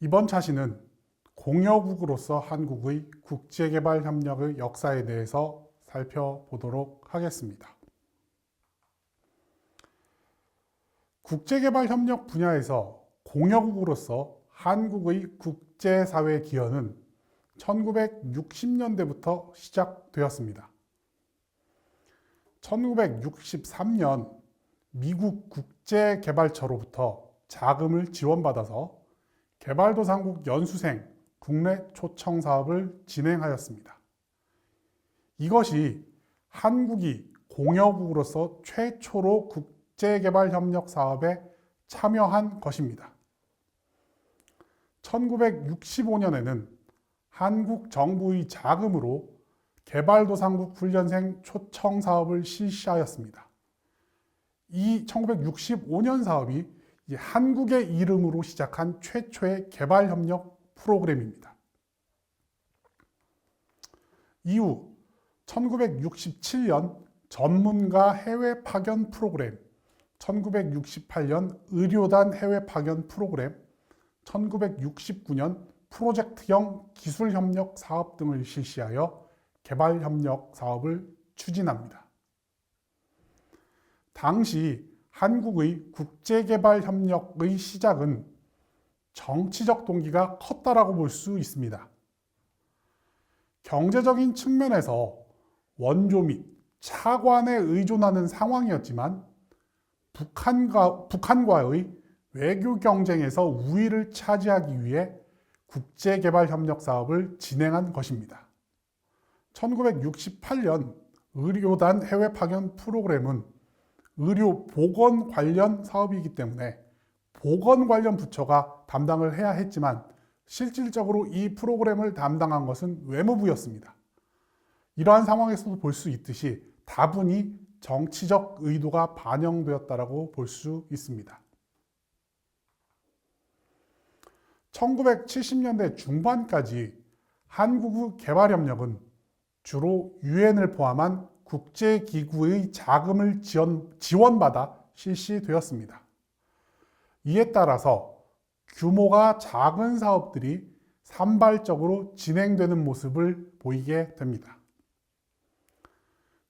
이번 차시는 공여국으로서 한국의 국제개발 협력의 역사에 대해서 살펴보도록 하겠습니다. 국제개발 협력 분야에서 공여국으로서 한국의 국제사회 기여는 1960년대부터 시작되었습니다. 1963년 미국 국제개발처로부터 자금을 지원받아서 개발도상국 연수생 국내 초청 사업을 진행하였습니다. 이것이 한국이 공여국으로서 최초로 국제개발협력 사업에 참여한 것입니다. 1965년에는 한국 정부의 자금으로 개발도상국 훈련생 초청 사업을 실시하였습니다. 이 1965년 사업이 한국의 이름으로 시작한 최초의 개발협력 프로그램입니다. 이후 1967년 전문가 해외 파견 프로그램, 1968년 의료단 해외 파견 프로그램, 1969년 프로젝트형 기술협력 사업 등을 실시하여 개발협력 사업을 추진합니다. 당시 한국의 국제개발협력의 시작은 정치적 동기가 컸다라고 볼 수 있습니다. 경제적인 측면에서 원조 및 차관에 의존하는 상황이었지만 북한과의 외교 경쟁에서 우위를 차지하기 위해 국제개발협력 사업을 진행한 것입니다. 1968년 의료단 해외 파견 프로그램은 의료 보건 관련 사업이기 때문에 보건 관련 부처가 담당을 해야 했지만 실질적으로 이 프로그램을 담당한 것은 외무부였습니다. 이러한 상황에서도 볼 수 있듯이 다분히 정치적 의도가 반영되었다고 볼 수 있습니다. 1970년대 중반까지 한국의 개발협력은 주로 유엔을 포함한 국제기구의 자금을 지원받아 실시되었습니다. 이에 따라서 규모가 작은 사업들이 산발적으로 진행되는 모습을 보이게 됩니다.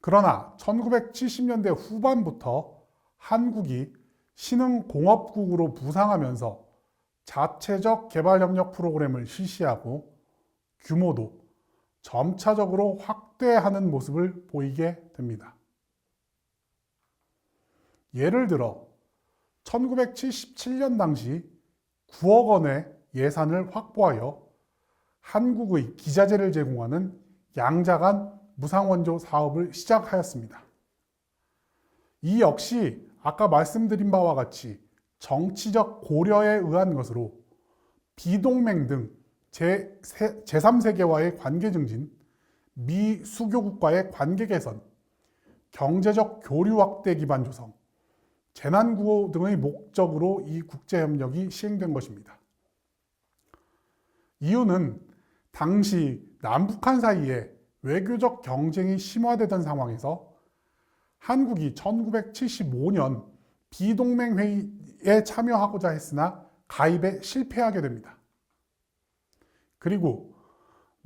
그러나 1970년대 후반부터 한국이 신흥공업국으로 부상하면서 자체적 개발협력 프로그램을 실시하고 규모도 점차적으로 확대하는 모습을 보이게 됩니다. 예를 들어 1977년 당시 9억 원의 예산을 확보하여 한국의 기자재를 제공하는 양자간 무상원조 사업을 시작하였습니다. 이 역시 아까 말씀드린 바와 같이 정치적 고려에 의한 것으로 비동맹 등 제3세계와의 관계 증진, 미수교국과의 관계 개선, 경제적 교류 확대 기반 조성, 재난구호 등의 목적으로 이 국제협력이 시행된 것입니다. 이유는 당시 남북한 사이에 외교적 경쟁이 심화되던 상황에서 한국이 1975년 비동맹회의에 참여하고자 했으나 가입에 실패하게 됩니다. 그리고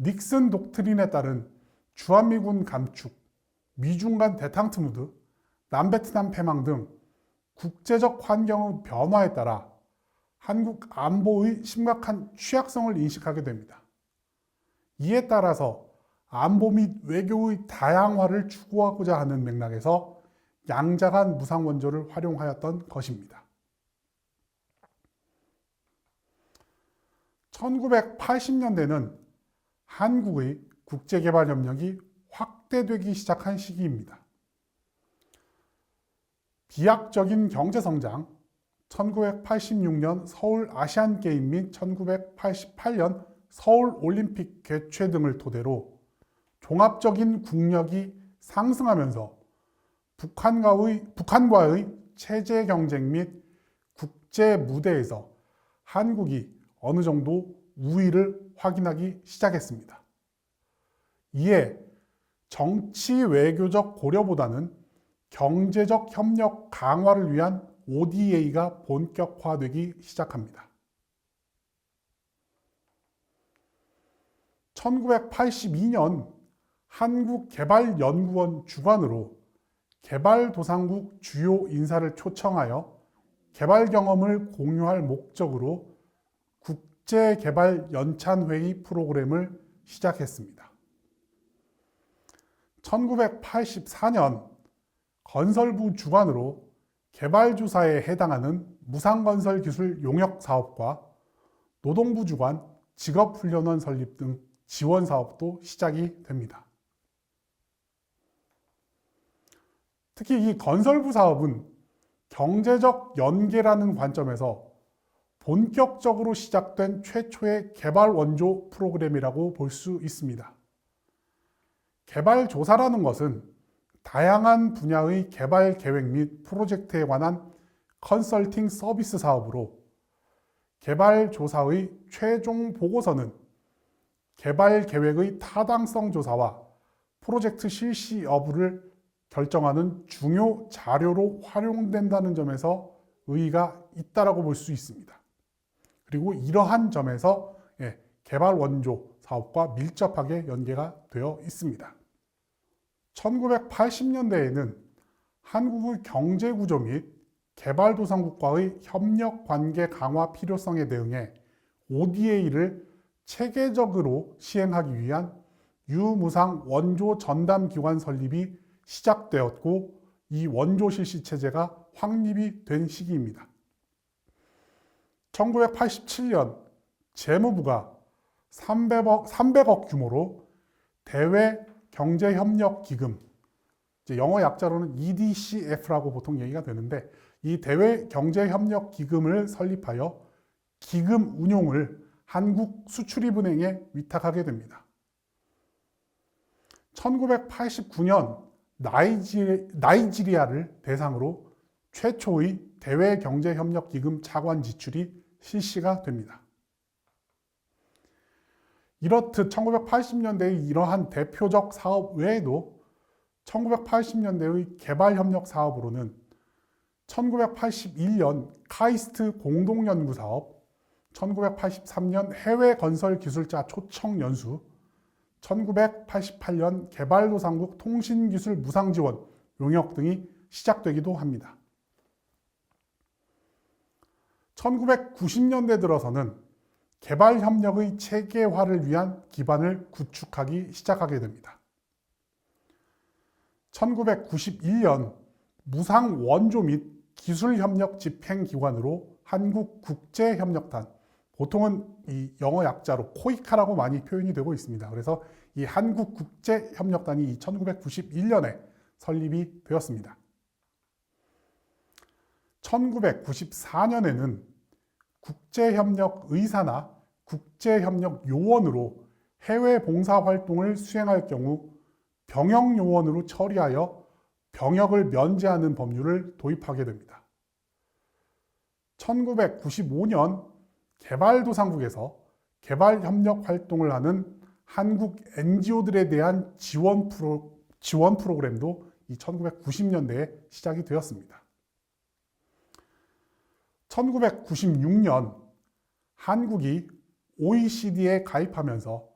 닉슨 독트린에 따른 주한미군 감축, 미중 간 데탕트 무드, 남베트남 패망 등 국제적 환경의 변화에 따라 한국 안보의 심각한 취약성을 인식하게 됩니다. 이에 따라서 안보 및 외교의 다양화를 추구하고자 하는 맥락에서 양자간 무상원조를 활용하였던 것입니다. 1980년대는 한국의 국제개발협력이 확대되기 시작한 시기입니다. 비약적인 경제성장, 1986년 서울 아시안게임 및 1988년 서울올림픽 개최 등을 토대로 종합적인 국력이 상승하면서 북한과의 체제 경쟁 및 국제 무대에서 한국이 어느 정도 우위를 확인하기 시작했습니다. 이에 정치 외교적 고려보다는 경제적 협력 강화를 위한 ODA가 본격화되기 시작합니다. 1982년 한국개발연구원 주관으로 개발도상국 주요 인사를 초청하여 개발 경험을 공유할 목적으로 국제개발연찬회의 프로그램을 시작했습니다. 1984년 건설부 주관으로 개발조사에 해당하는 무상건설기술 용역사업과 노동부 주관 직업훈련원 설립 등 지원사업도 시작이 됩니다. 특히 이 건설부 사업은 경제적 연계라는 관점에서 본격적으로 시작된 최초의 개발 원조 프로그램이라고 볼 수 있습니다. 개발 조사라는 것은 다양한 분야의 개발 계획 및 프로젝트에 관한 컨설팅 서비스 사업으로 개발 조사의 최종 보고서는 개발 계획의 타당성 조사와 프로젝트 실시 여부를 결정하는 중요 자료로 활용된다는 점에서 의의가 있다라고 볼 수 있습니다. 그리고 이러한 점에서 개발 원조 사업과 밀접하게 연계가 되어 있습니다. 1980년대에는 한국의 경제 구조 및 개발도상국과의 협력 관계 강화 필요성에 대응해 ODA를 체계적으로 시행하기 위한 유무상 원조 전담 기관 설립이 시작되었고, 이 원조 실시 체제가 확립이 된 시기입니다. 1987년 재무부가 300억 규모로 대외 경제협력기금, 영어 약자로는 EDCF라고 보통 얘기가 되는데, 이 대외 경제협력기금을 설립하여 기금 운용을 한국수출입은행에 위탁하게 됩니다. 1989년 나이지리아를 대상으로 최초의 대외 경제협력기금 차관 지출이 실시가 됩니다. 이렇듯 1980년대의 이러한 대표적 사업 외에도 1980년대의 개발협력 사업으로는 1981년 카이스트 공동연구사업, 1983년 해외건설기술자 초청연수, 1988년 개발도상국 통신기술 무상지원 용역 등이 시작되기도 합니다. 1990년대 들어서는 개발협력의 체계화를 위한 기반을 구축하기 시작하게 됩니다. 1991년 무상원조 및 기술협력 집행기관으로 한국국제협력단, 보통은 이 영어 약자로 코이카라고 많이 표현이 되고 있습니다. 그래서 이 한국국제협력단이 1991년에 설립이 되었습니다. 1994년에는 국제협력의사나 국제협력요원으로 해외 봉사활동을 수행할 경우 병역요원으로 처리하여 병역을 면제하는 법률을 도입하게 됩니다. 1995년 개발도상국에서 개발협력 활동을 하는 한국 NGO들에 대한 지원 프로그램도 이 1990년대에 시작이 되었습니다. 1996년 한국이 OECD에 가입하면서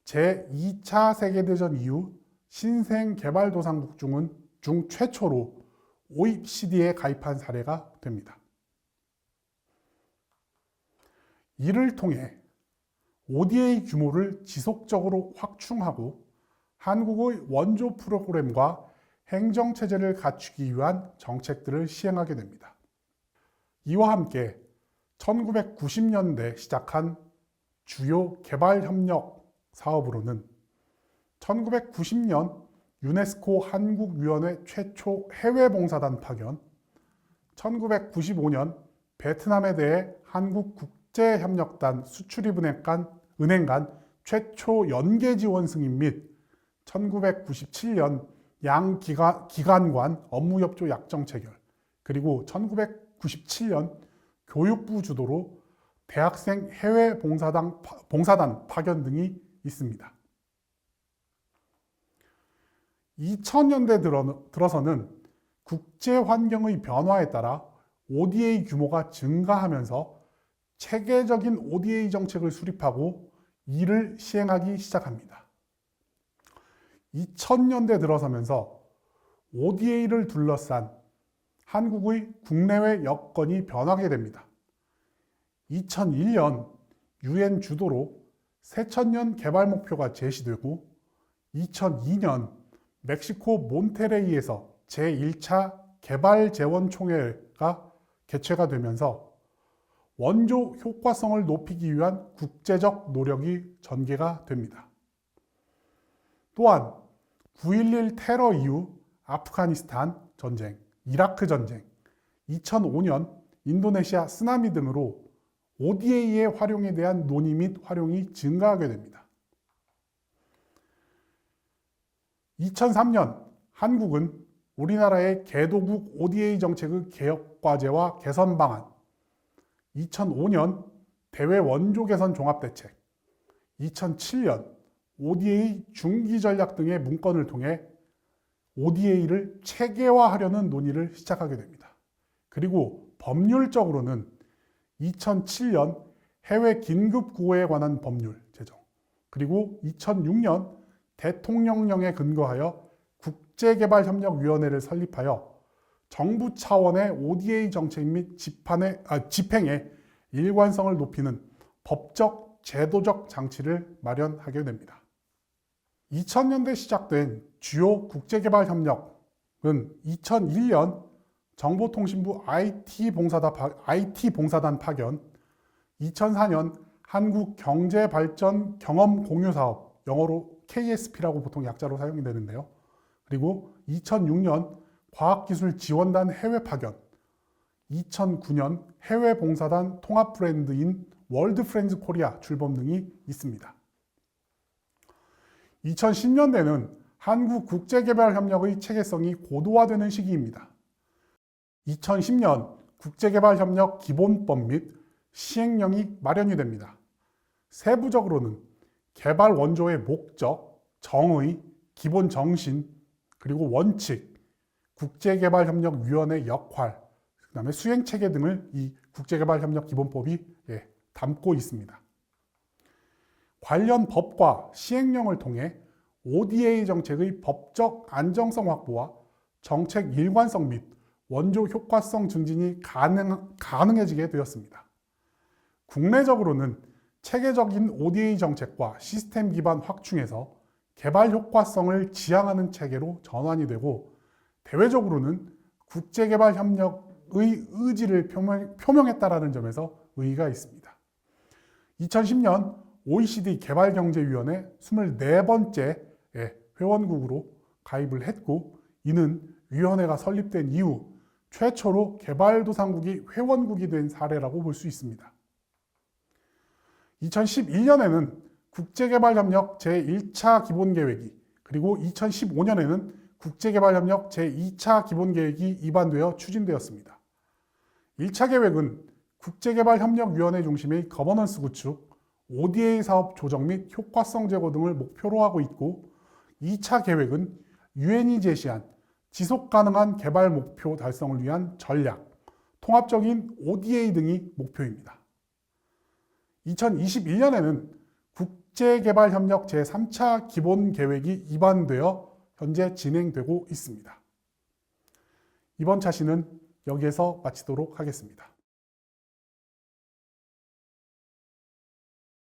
제2차 세계대전 이후 신생개발도상국 중 최초로 OECD에 가입한 사례가 됩니다. 이를 통해 ODA 규모를 지속적으로 확충하고 한국의 원조 프로그램과 행정체제를 갖추기 위한 정책들을 시행하게 됩니다. 이와 함께 1990년대 시작한 주요 개발협력 사업으로는 1990년 유네스코 한국위원회 최초 해외봉사단 파견, 1995년 베트남에 대해 한국국제협력단 수출입은행 간 최초 연계 지원 승인 및 1997년 양기관 간 업무협조 약정 체결, 그리고 1997년 교육부 주도로 대학생 해외 봉사단 파견 등이 있습니다. 2000년대 들어서는 국제 환경의 변화에 따라 ODA 규모가 증가하면서 체계적인 ODA 정책을 수립하고 이를 시행하기 시작합니다. 2000년대 들어서면서 ODA를 둘러싼 한국의 국내외 여건이 변하게 됩니다. 2001년 UN 주도로 새천년 개발 목표가 제시되고 2002년 멕시코 몬테레이에서 제1차 개발재원총회가 개최가 되면서 원조 효과성을 높이기 위한 국제적 노력이 전개가 됩니다. 또한 9.11 테러 이후 아프가니스탄 전쟁, 이라크 전쟁, 2005년 인도네시아 쓰나미 등으로 ODA의 활용에 대한 논의 및 활용이 증가하게 됩니다. 2003년 한국은 우리나라의 개도국 ODA 정책의 개혁 과제와 개선 방안, 2005년 대외 원조 개선 종합대책, 2007년 ODA 중기 전략 등의 문건을 통해 ODA를 체계화하려는 논의를 시작하게 됩니다. 그리고 법률적으로는 2007년 해외 긴급 구호에 관한 법률 제정, 그리고 2006년 대통령령에 근거하여 국제개발협력위원회를 설립하여 정부 차원의 ODA 정책 및 집행의 일관성을 높이는 법적, 제도적 장치를 마련하게 됩니다. 2000년대 시작된 주요 국제개발협력은 2001년 정보통신부 IT 봉사단 파견, 2004년 한국경제발전 경험공유사업, 영어로 KSP라고 보통 약자로 사용이 되는데요. 그리고 2006년 과학기술지원단 해외 파견, 2009년 해외봉사단 통합브랜드인 월드프렌즈 코리아 출범 등이 있습니다. 2010년대는 한국 국제개발협력의 체계성이 고도화되는 시기입니다. 2010년 국제개발협력 기본법 및 시행령이 마련이 됩니다. 세부적으로는 개발 원조의 목적, 정의, 기본 정신, 그리고 원칙, 국제개발협력위원회 역할, 그 다음에 수행체계 등을 이 국제개발협력 기본법이 담고 있습니다. 관련 법과 시행령을 통해 ODA 정책의 법적 안정성 확보와 정책 일관성 및 원조 효과성 증진이 가능해지게 되었습니다. 국내적으로는 체계적인 ODA 정책과 시스템 기반 확충에서 개발 효과성을 지향하는 체계로 전환이 되고, 대외적으로는 국제개발 협력의 의지를 표명했다라는 점에서 의의가 있습니다. 2010년 OECD 개발경제위원회 24번째 회원국으로 가입을 했고, 이는 위원회가 설립된 이후 최초로 개발도상국이 회원국이 된 사례라고 볼 수 있습니다. 2011년에는 국제개발협력 제1차 기본계획이, 그리고 2015년에는 국제개발협력 제2차 기본계획이 입안되어 추진되었습니다. 1차 계획은 국제개발협력위원회 중심의 거버넌스 구축, ODA 사업 조정 및 효과성 제고 등을 목표로 하고 있고, 2차 계획은 유엔이 제시한 지속가능한 개발 목표 달성을 위한 전략, 통합적인 ODA 등이 목표입니다. 2021년에는 국제개발협력 제3차 기본계획이 입안되어 현재 진행되고 있습니다. 이번 차시는 여기에서 마치도록 하겠습니다.